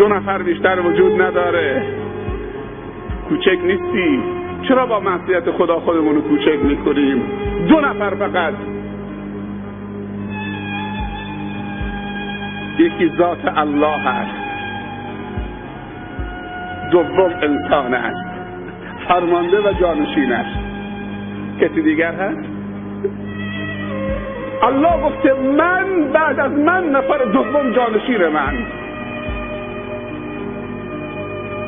2 نفر بیشتر وجود نداره. کوچک نیستی. چرا با معصیت خدا خودمون رو کوچک میکنیم؟ 2 نفر فقط. یکی ذات الله هست، دوم انسان است، فرمانده و جانشین است. کسی دیگر هست؟ الله گفته من بعد از من نفر دوم جانشین من.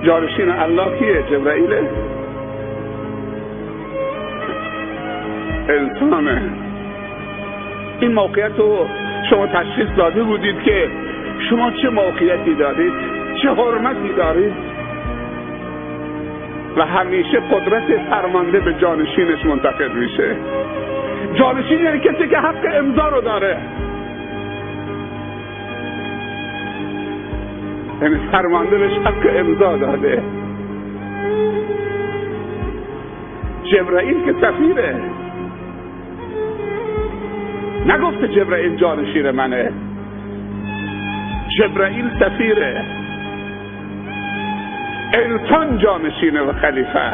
جانشین الله کیه؟ جبرائیله؟ انسانه. این موقعیت رو شما تشخیص داده بودید که شما چه موقعیتی دارید، چه حرمتی دارید، و همیشه قدرت فرمانده به جانشینش منتقل میشه. جانشین یعنی کسی که حق امضا رو داره، یعنی فرمانده بهش حق امضا داده. جبرائیل که سفیره، نگفته جبرائیل جانشین منه، جبرائیل سفیره. انسان جانشینه و خلیفه.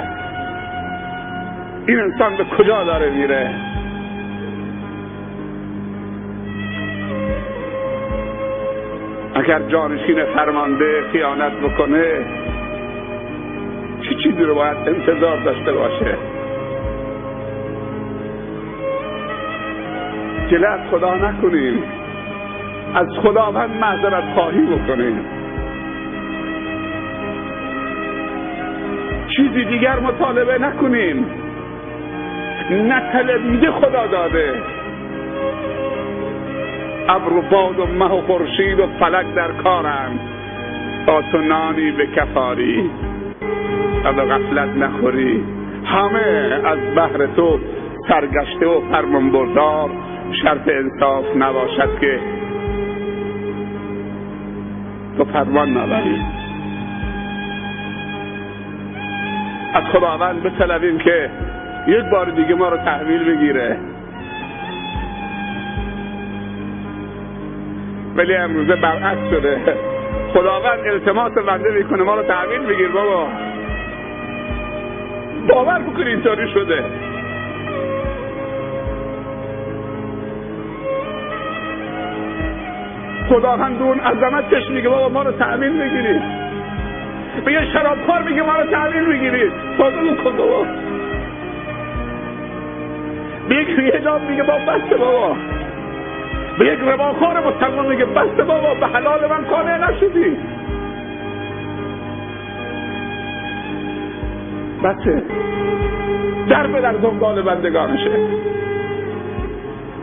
این انسان به کجا داره میره؟ اگر جانشین فرمانده خیانت بکنه چه چیزی رو باید انتظار داشته باشه؟ گله از خدا نکنیم، از خداوند معذرت خواهی بکنیم، چیزی دیگر مطالبه نکنیم. نطلبیده خدا داده. ابر و باد و مه و خورشید و فلک در کارند، تا تو نانی به کفاری و به غفلت نخوری. همه از بحر تو سرگشته و فرمان بردار، شرط انصاف نباشد که تو فرمان نبری. از خداوند بطلبیم که یک بار دیگه ما رو تحویل بگیره. ولی امروزه برعکس شده. خداوند التماس بنده میکنه ما رو تحویل بگیر. بابا باور بکن اینطوری شده. خداوند اون عظمتش میگه بابا ما رو تحویل بگیرید. به یه شرابخوار میگه ما رو تحویل بگیرید. صادقون کن بابا. به یک حجاب میگه بابا بسته بابا. به یک رباخوار مسلمان میگه بسته بابا، به حلال من قانع نشدی. بسه در به در دنبال بندگانشه.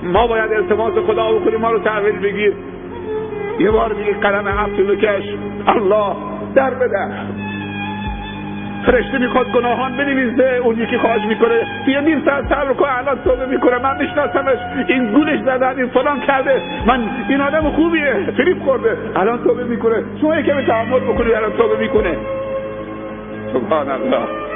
ما باید التماس خدا بکنیم ما رو تحویل بگیر. یه بار دیگه قلم عفو بکش. الله در به در. فرشته میخواد گناهان بنویسه، اون یکی خواهش میکنه یه نیم ساعت صبر کن الان توبه میکنه، من میشناسمش، این گولش زدن، این فلان کرده، من این آدم خوبیه، فریب خورده، الان توبه میکنه. شما یکی به تحمل بکنید الان توبه میکنه. سبحان الله.